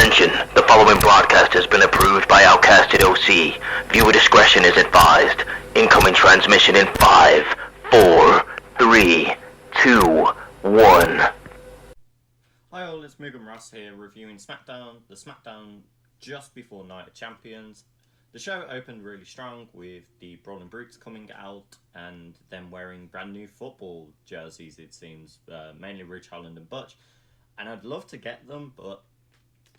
Attention, the following broadcast has been approved by Outcasted OC. Viewer discretion is advised. Incoming transmission in 5, 4, 3, 2, 1. Hi all, it's Mugen Ross here reviewing Smackdown, the Smackdown just before Night of Champions. The show opened really strong with the Brawling Brutes coming out and them wearing brand new football jerseys, it seems, mainly Ridge Holland and Butch. And I'd love to get them, but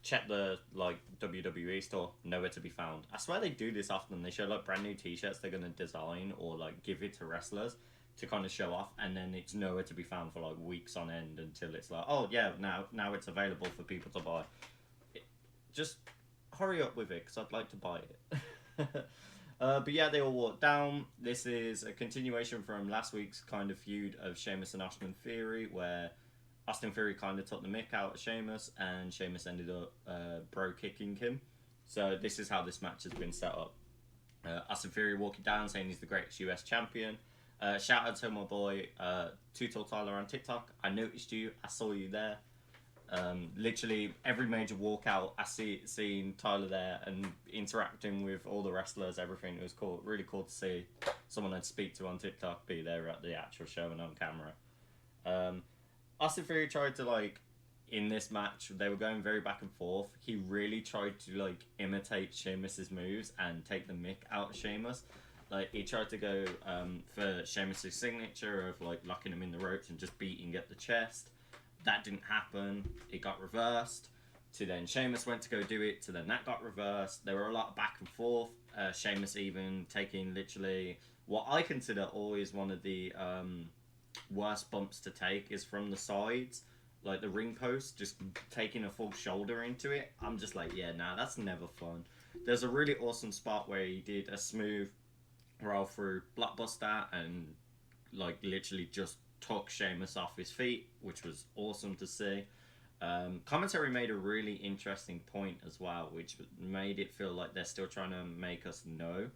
check the WWE store, nowhere to be found. I swear they do this often. They show brand new t-shirts they're going to design or give it to wrestlers to kind of show off, and then it's nowhere to be found for weeks on end until it's oh yeah, now it's available for people to buy. Just hurry up with it because I'd like to buy it. But yeah, they all walked down. This is a continuation from last week's kind of feud of Sheamus and Austin Theory, where Austin Theory kind of took the mick out of Sheamus, and Sheamus ended up bro kicking him. So this is how this match has been set up. Austin Theory walking down saying he's the greatest US champion. Shout out to my boy Two Tall Tyler on TikTok. I noticed you. I saw you there. Literally every major walkout, I seeing Tyler there and interacting with all the wrestlers. Everything. It was cool. Really cool to see someone I'd speak to on TikTok be there at the actual show and on camera. Austin Theory tried to in this match, they were going very back and forth. He really tried to imitate Sheamus's moves and take the mick out of Sheamus. He tried to go for Sheamus's signature of locking him in the ropes and just beating at the chest. That didn't happen. It got reversed. To then Sheamus went to go do it. To then that got reversed. There were a lot of back and forth. Sheamus even taking literally what I consider always one of the worst bumps to take is from the sides. The ring post, just taking a full shoulder into it. I'm just yeah, nah, that's never fun. There's a really awesome spot where he did a smooth roll through Blockbuster and literally just took Sheamus off his feet, which was awesome to see. Commentary made a really interesting point as well, which made it feel like they're still trying to make us know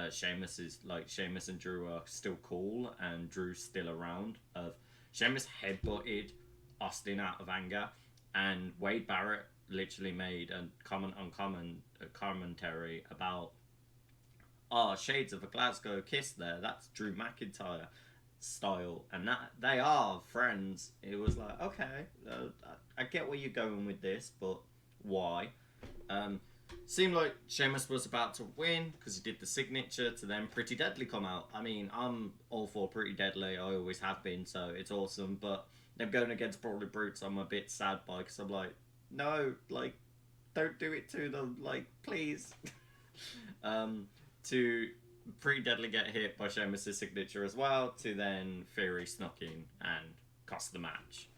Sheamus and Drew are still cool and Drew's still around. Sheamus headbutted Austin out of anger, and Wade Barrett literally made a comment on commentary about, shades of a Glasgow kiss there. That's Drew McIntyre style, and that they are friends. It was okay, I get where you're going with this, but why? Seemed like Sheamus was about to win because he did the signature. To then Pretty Deadly come out. I mean, I'm all for Pretty Deadly. I always have been, so it's awesome. But them going against Brawling Brutes, I'm a bit sad by, because I'm no, don't do it to them, please. To Pretty Deadly get hit by Sheamus' signature as well. To then Theory snuck in and cost the match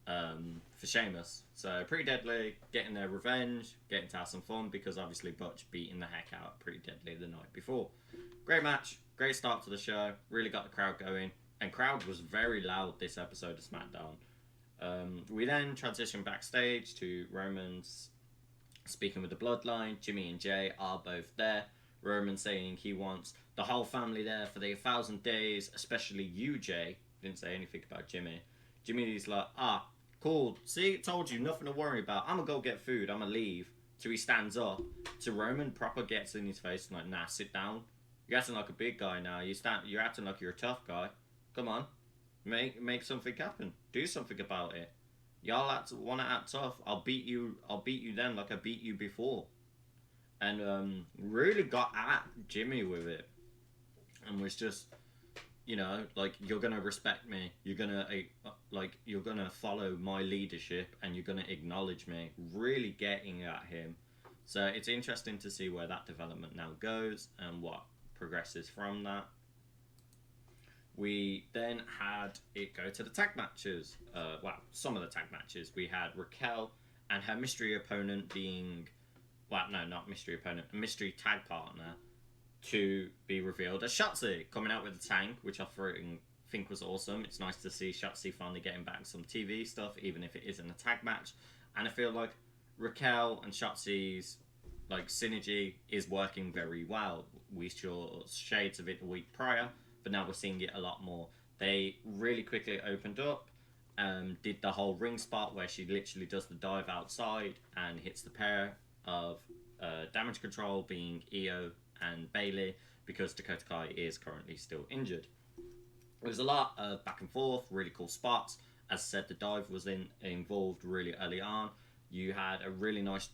for Sheamus. So Pretty Deadly getting their revenge, getting to have some fun, because obviously Butch beating the heck out of Pretty Deadly the night before. Great match, great start to the show, really got the crowd going, and crowd was very loud this episode of Smackdown. We then transition backstage to Roman's speaking with the Bloodline. Jimmy and Jay are both there. Roman saying he wants the whole family there for the 1,000 days, especially you, Jay. Didn't say anything about Jimmy. Jimmy's cool, see, told you, nothing to worry about. I'm gonna go get food, I'm gonna leave. So he stands up. To Roman, proper gets in his face and nah, sit down. You're acting like a big guy now. You're acting like you're a tough guy. Come on, make something happen. Do something about it. Y'all wanna act tough. I'll beat you then like I beat you before. And really got at Jimmy with it, and was just, you're gonna respect me, you're gonna follow my leadership, and you're gonna acknowledge me. Really getting at him. So it's interesting to see where that development now goes and what progresses from that. We then had it go to the tag matches. Some of the tag matches. We had Raquel and her mystery opponent being, not mystery opponent, a mystery tag partner to be revealed as Shotzi, coming out with a tank, which I think was awesome. It's nice to see Shotzi finally getting back some TV stuff, even if it isn't a tag match. And I feel like Raquel and Shotzi's synergy is working very well. We saw shades of it the week prior, but now we're seeing it a lot more. They really quickly opened up. did the whole ring spot where she literally does the dive outside and hits the pair of damage control, being Io and Bailey, because Dakota Kai is currently still injured. There was a lot of back and forth, really cool spots. As I said, the dive was involved really early on. You had a really nice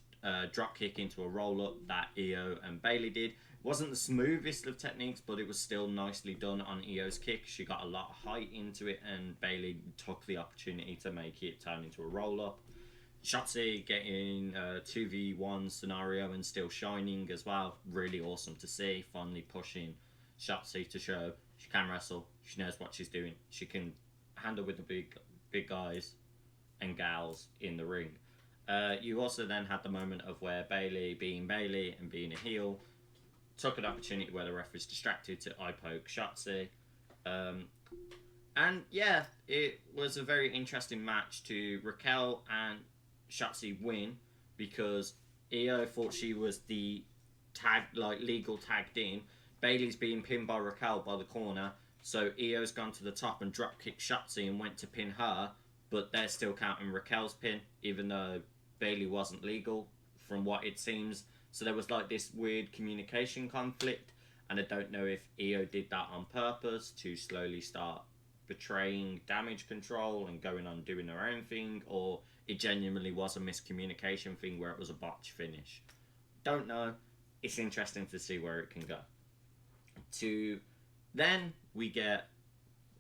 drop kick into a roll up that Io and Bailey did. It wasn't the smoothest of techniques, but it was still nicely done on Io's kick. She got a lot of height into it, and Bailey took the opportunity to make it turn into a roll up. Shotzi getting a 2v1 scenario and still shining as well. Really awesome to see. Finally pushing Shotzi to show she can wrestle. She knows what she's doing. She can handle with the big guys and gals in the ring. You also then had the moment of where Bailey, being Bailey and being a heel, took an opportunity where the ref was distracted to eye poke Shotzi. And yeah, it was a very interesting match to Raquel and Shotzi win, because Io thought she was the legal tagged in. Bailey's being pinned by Raquel by the corner, so Io's gone to the top and drop kicked Shotzi and went to pin her, but they're still counting Raquel's pin, even though Bailey wasn't legal, from what it seems. So there was like this weird communication conflict, and I don't know if Io did that on purpose to slowly start betraying damage control and going on doing their own thing, or it genuinely was a miscommunication thing where it was a botch finish. Don't know. It's interesting to see where it can go. Then we get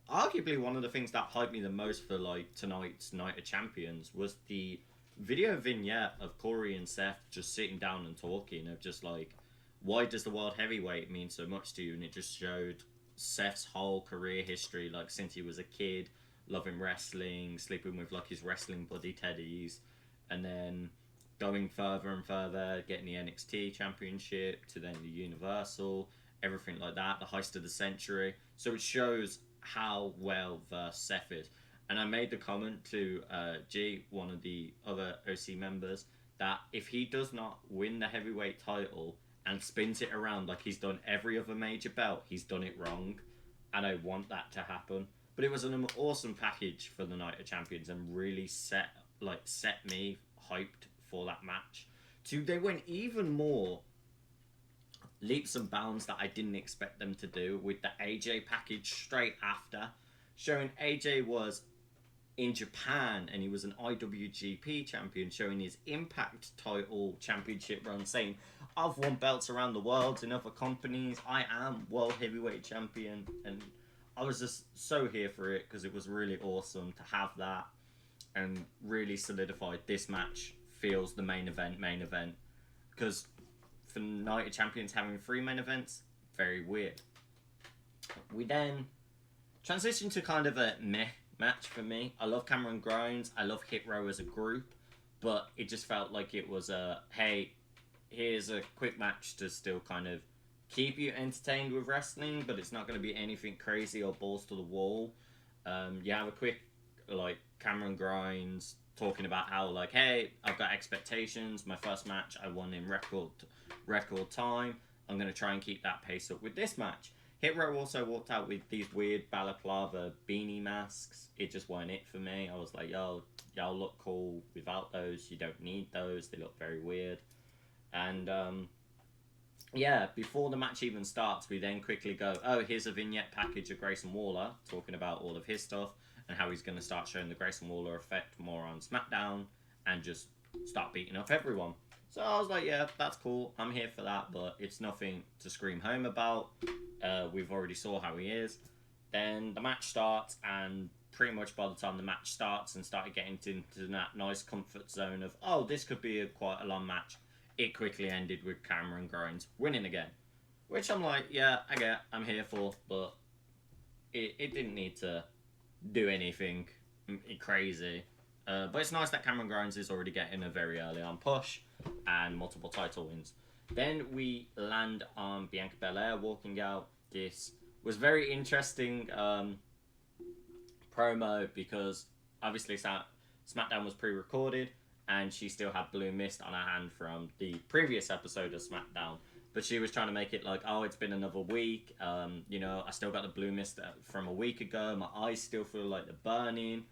arguably one of the things that hyped me the most for like tonight's Night of Champions was the video vignette of Corey and Seth just sitting down and talking of just like, why does the world heavyweight mean so much to you? And it just showed Seth's whole career history, like since he was a kid, loving wrestling, sleeping with like his wrestling buddy teddies, and then going further and further, getting the NXT championship to then the Universal, everything like that, the heist of the century. So it shows how well versed Seth is. And I made the comment to G, one of the other OC members, that if he does not win the heavyweight title and spins it around like he's done every other major belt, he's done it wrong. And I want that to happen. But it was an awesome package for the Night of Champions and really set me hyped for that match. They went even more leaps and bounds that I didn't expect them to do with the AJ package straight after, showing AJ was in Japan and he was an IWGP champion, showing his Impact title championship run, saying, I've won belts around the world in other companies, I am world heavyweight champion. And I was just so here for it, because it was really awesome to have that and really solidified this match feels the main event, because for Night of Champions having 3 main events, very weird. We then transitioned to kind of a meh match for me. I love Cameron Grimes, I love Hit Row as a group, but it just felt like it was a, hey, here's a quick match to still kind of keep you entertained with wrestling, but it's not going to be anything crazy or balls to the wall. You have a quick, like, Cameron Grimes talking about how, like, hey, I've got expectations, my first match I won in record time, I'm going to try and keep that pace up with this match. Hit Row also walked out with these weird balaclava beanie masks. It just weren't it for me. I was like, yo, y'all look cool without those. You don't need those. They look very weird. And, yeah, before the match even starts, we then quickly go, oh, here's a vignette package of Grayson Waller, talking about all of his stuff and how he's going to start showing the Grayson Waller effect more on Smackdown and just start beating up everyone. So I was like, yeah, that's cool. I'm here for that, but it's nothing to scream home about. We've already saw how he is. Then the match starts, and pretty much by the time the match starts and started getting into that nice comfort zone of, oh, this could be quite a long match, it quickly ended with Cameron Grimes winning again. Which I'm like, yeah, I'm here for, but it didn't need to do anything crazy. But it's nice that Cameron Grimes is already getting a very early on push and multiple title wins. Then we land on Bianca Belair walking out. This was very interesting promo, because obviously SmackDown was pre-recorded and she still had blue mist on her hand from the previous episode of SmackDown. But she was trying to make it like, oh, it's been another week. I still got the blue mist from a week ago. My eyes still feel like they're burning.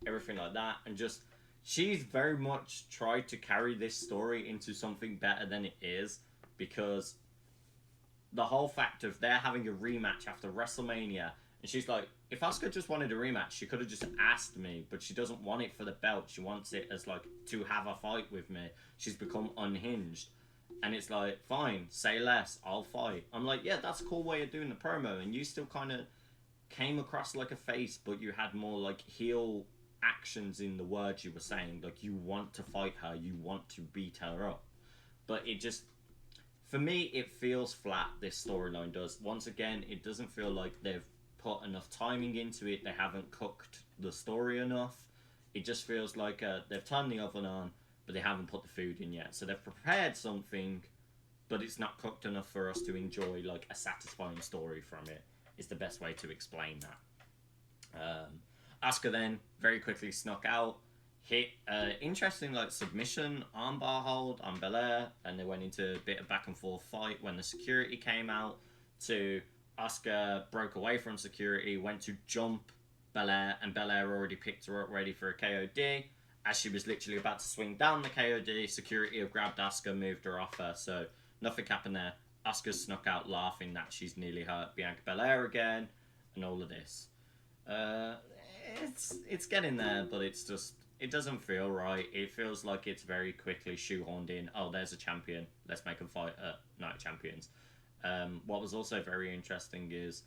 everything like that, and just she's very much tried to carry this story into something better than it is, because the whole fact of they're having a rematch after WrestleMania, and she's like, if Asuka just wanted a rematch, she could have just asked me, but she doesn't want it for the belt. She wants it as like to have a fight with me. She's become unhinged. And it's like, fine, say less, I'll fight. I'm like, yeah, that's a cool way of doing the promo, and you still kind of came across like a face, but you had more like heel actions in the words you were saying. Like, you want to fight her, you want to beat her up. But it just, for me, it feels flat, this storyline does. Once again, it doesn't feel like they've put enough timing into it, they haven't cooked the story enough. It just feels like they've turned the oven on, but they haven't put the food in yet. So they've prepared something, but it's not cooked enough for us to enjoy like a satisfying story from it. Is the best way to explain that. Asuka then very quickly snuck out, hit interesting like submission armbar hold on Belair, and they went into a bit of back and forth fight when the security came out. To Asuka broke away from security, went to jump Belair, and Belair already picked her up ready for a KOD. As she was literally about to swing down the KOD, security have grabbed Asuka, moved her off her, so nothing happened there. Asuka snuck out laughing that she's nearly hurt Bianca Belair again, and all of this. It's getting there, but it's just, it doesn't feel right. It feels like it's very quickly shoehorned in. Oh, there's a champion. Let's make them fight at Night of Champions. What was also very interesting is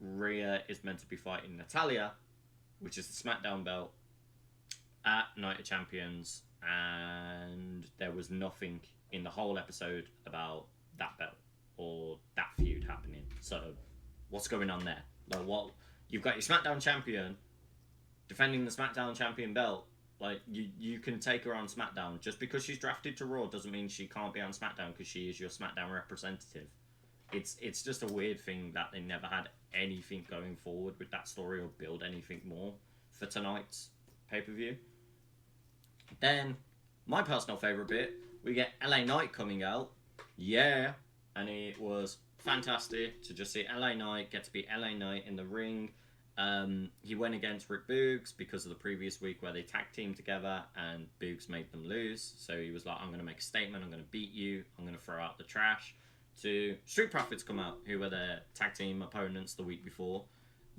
Rhea is meant to be fighting Natalya, which is the SmackDown belt, at Night of Champions, and there was nothing in the whole episode about that belt or that feud happening. So, what's going on there? Like, what? You've got your SmackDown champion defending the SmackDown champion belt. Like, you can take her on SmackDown. Just because she's drafted to Raw doesn't mean she can't be on SmackDown, because she is your SmackDown representative. It's just a weird thing that they never had anything going forward with that story or build anything more for tonight's pay-per-view. Then, my personal favourite bit, we get LA Knight coming out. Yeah. And it was fantastic to just see LA Knight get to be LA Knight in the ring. He went against Rick Boogs because of the previous week where they tag teamed together and Boogs made them lose. So he was like, I'm going to make a statement, I'm going to beat you, I'm going to throw out the trash. To Street Profits come out, who were their tag team opponents the week before,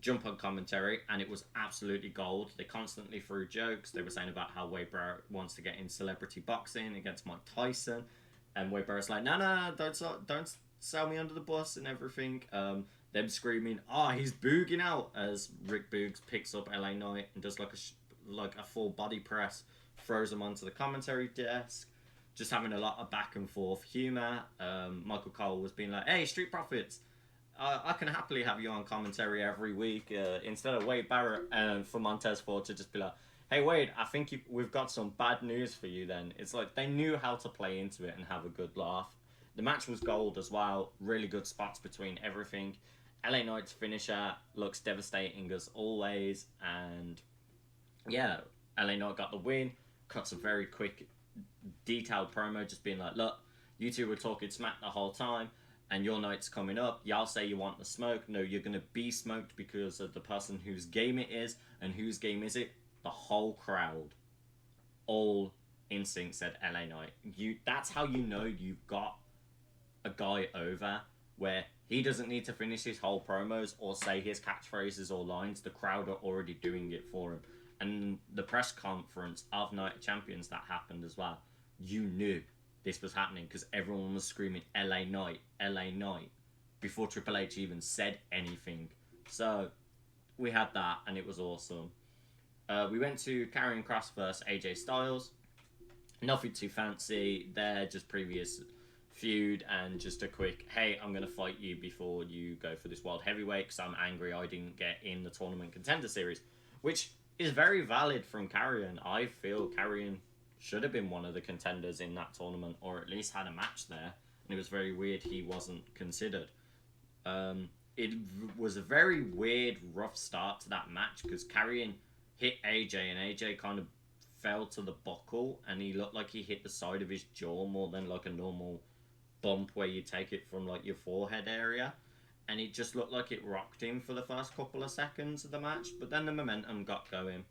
jump on commentary, and it was absolutely gold. They constantly threw jokes. They were saying about how Wade Barrett wants to get in celebrity boxing against Mike Tyson, and Wade Barrett's like, no, don't sell me under the bus and everything. Them screaming, he's booging out, as Rick Boogs picks up LA Knight and does like a full body press, throws him onto the commentary desk. Just having a lot of back and forth humour. Michael Cole was being like, hey, Street Profits, I can happily have you on commentary every week, instead of Wade Barrett and for Montez Ford to just be like, hey Wade, I think we've got some bad news for you then. It's like they knew how to play into it and have a good laugh. The match was gold as well. Really good spots between everything. LA Knight's finisher looks devastating as always. And yeah, LA Knight got the win. Cuts a very quick, detailed promo just being like, look, you two were talking smack the whole time, and your night's coming up. Y'all say you want the smoke. No, you're going to be smoked because of the person whose game it is. And whose game is it? The whole crowd, all in sync, said LA Knight. That's how you know you've got a guy over, where he doesn't need to finish his whole promos or say his catchphrases or lines. The crowd are already doing it for him. And the press conference of Night of Champions that happened as well, you knew this was happening because everyone was screaming LA Knight, LA Knight, before Triple H even said anything. So we had that, and it was awesome. We went to Karrion Kross versus AJ Styles. Nothing too fancy. They're just previous feud, and just a quick, hey, I'm going to fight you before you go for this World Heavyweight because I'm angry I didn't get in the Tournament Contender Series, which is very valid from Karrion. I feel Karrion should have been one of the contenders in that tournament, or at least had a match there, and it was very weird he wasn't considered. It was a very weird, rough start to that match because Karrion hit AJ, and AJ kind of fell to the buckle, and he looked like he hit the side of his jaw more than like a normal bump where you take it from like your forehead area, and it just looked like it rocked him for the first couple of seconds of the match, but then the momentum got going.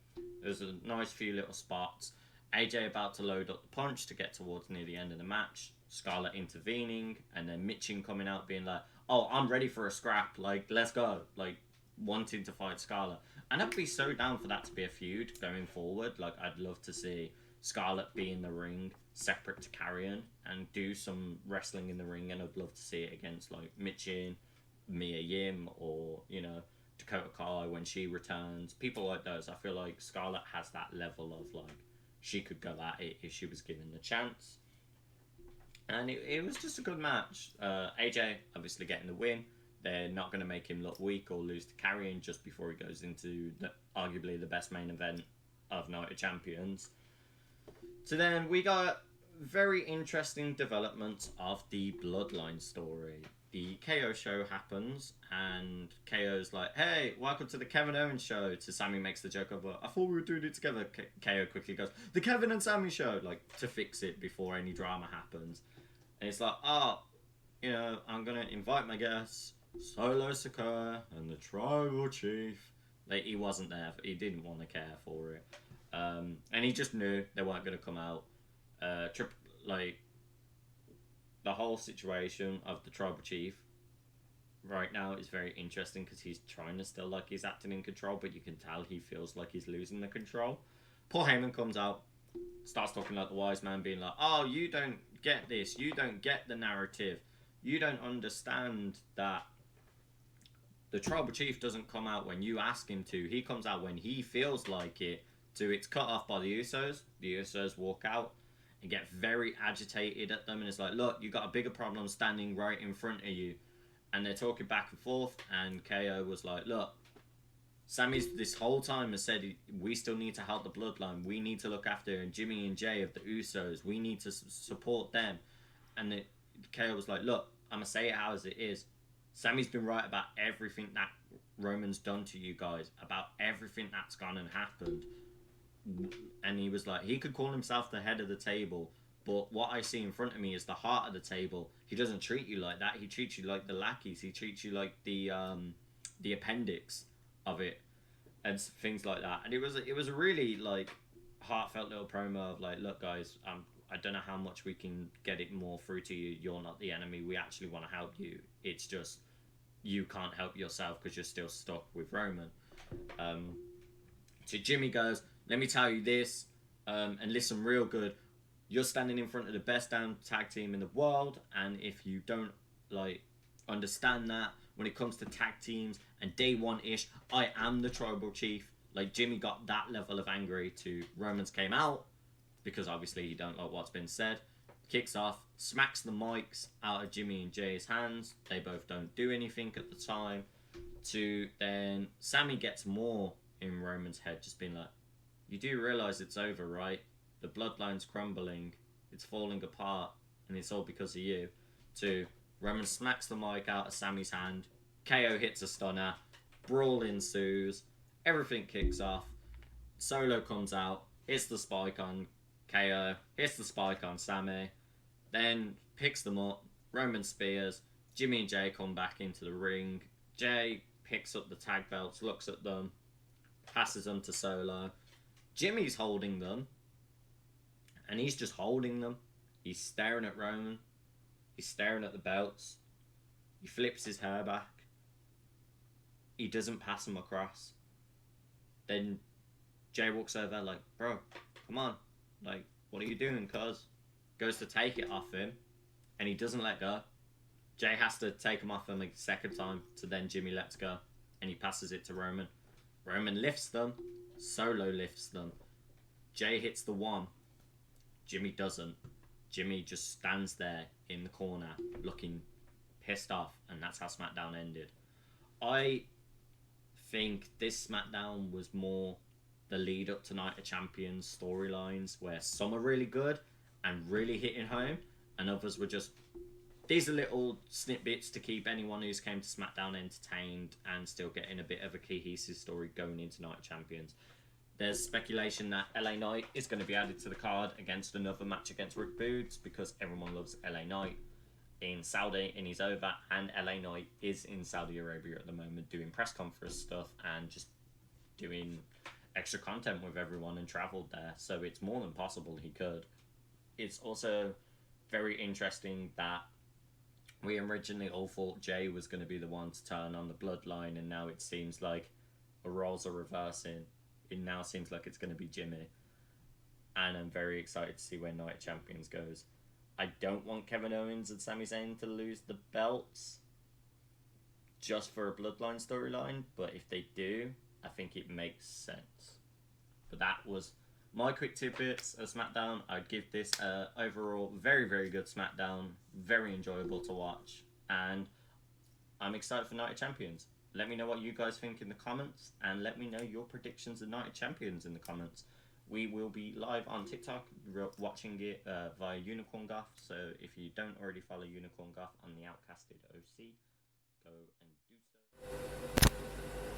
There's a nice few little spots. AJ about to load up the punch to get towards near the end of the match. Scarlett intervening, and then Mitchin coming out being like, "Oh, I'm ready for a scrap. Like, let's go." Like, wanting to fight Scarlett. And I'd be so down for that to be a feud going forward. Like, I'd love to see Scarlett be in the ring separate to Carrion and do some wrestling in the ring. And I'd love to see it against, like, Mitchin, Mia Yim, or, you know, Dakota Kai when she returns. People like those. I feel like Scarlett has that level of, like, she could go at it if she was given the chance. And it was just a good match. AJ obviously getting the win. They're not going to make him look weak or lose to Carrion just before he goes into arguably the best main event of Night of Champions. So then we got very interesting developments of the Bloodline story. The KO show happens, and KO's like, "Hey, welcome to the Kevin Owens show." To Sammy makes the joke of, "I thought we were doing it together." KO quickly goes, "The Kevin and Sammy show," like, to fix it before any drama happens. And it's like, "Oh, you know, I'm going to invite my guests, Solo Sikoa and the Tribal Chief." Like, he wasn't there. He didn't want to care for it. And he just knew they weren't going to come out. Like, the whole situation of the Tribal Chief right now is very interesting because he's trying to still like he's acting in control, but you can tell he feels like he's losing the control. Paul Heyman comes out, starts talking like the wise man, being like, "Oh, you don't get this. You don't get the narrative. You don't understand that the Tribal Chief doesn't come out when you ask him to. He comes out when he feels like it. So it's cut off by the Usos. The Usos walk out and get very agitated at them, and it's like, "Look, you got a bigger problem standing right in front of you." And they're talking back and forth, and KO was like, "Look, Sammy's this whole time has said we still need to help the Bloodline. We need to look after Jimmy and Jay of the Usos. We need to support them." And KO was like, "Look, I'm going to say it how as it is. Sammy's been right about everything that Roman's done to you guys, about everything that's gone and happened." And he was like, he could call himself the head of the table, but what I see in front of me is the heart of the table. He doesn't treat you like that. He treats you like the lackeys. He treats you like the appendix of it, and things like that. And it was a really, like, heartfelt little promo of like, "Look, guys, I don't know how much we can get it more through to you. You're not the enemy. We actually want to help you. It's just you can't help yourself because you're still stuck with Roman." So Jimmy goes, "Let me tell you this, and listen real good. You're standing in front of the best damn tag team in the world, and if you don't, like, understand that, when it comes to tag teams and day one-ish, I am the Tribal Chief." Like, Jimmy got that level of angry to Romans came out, because obviously he don't like what's been said. Kicks off, smacks the mics out of Jimmy and Jay's hands. They both don't do anything at the time. To then Sammy gets more in Roman's head, just being like, "You do realise it's over, right? The bloodline's crumbling. It's falling apart. And it's all because of you." To Roman smacks the mic out of Sammy's hand. KO hits a stunner. Brawl ensues. Everything kicks off. Solo comes out. Hits the spike on KO. Hits the spike on Sammy. Then picks them up. Roman spears. Jimmy and Jay come back into the ring. Jay picks up the tag belts, looks at them, passes them to Solo. Jimmy's holding them, and he's just holding them. He's staring at Roman. He's staring at the belts. He flips his hair back. He doesn't pass him across. Then Jay walks over like, "Bro, come on. Like, what are you doing, cuz?" Goes to take it off him, and he doesn't let go. Jay has to take him off him a second time, so then Jimmy lets go, and he passes it to Roman. Roman lifts them. Solo lifts them. Jay hits the one. Jimmy doesn't. Jimmy just stands there in the corner looking pissed off, and that's how SmackDown ended. I think this SmackDown was more the lead up to Night of Champions storylines, where some are really good and really hitting home, and others were just, these are little snippets to keep anyone who's came to SmackDown entertained and still getting a bit of a cohesive story going into Night of Champions. There's speculation that LA Knight is going to be added to the card against another match against Rick Boogs, because everyone loves LA Knight in Saudi, and he's over, and LA Knight is in Saudi Arabia at the moment doing press conference stuff and just doing extra content with everyone and traveled there, so it's more than possible he could. It's also very interesting that we originally all thought Jay was going to be the one to turn on the bloodline, and now it seems like the roles are reversing. It now seems like it's going to be Jimmy, and I'm very excited to see where Night of Champions goes. I don't want Kevin Owens and Sami Zayn to lose the belts just for a bloodline storyline, but if they do, I think it makes sense. But that was my quick tidbits of SmackDown. I'd give this overall very, very good SmackDown, very enjoyable to watch, and I'm excited for Night of Champions. Let me know what you guys think in the comments, and let me know your predictions of Night of Champions in the comments. We will be live on TikTok watching it via Unicorn Goth, so if you don't already follow Unicorn Goth on the Outcasted OC, go and do so.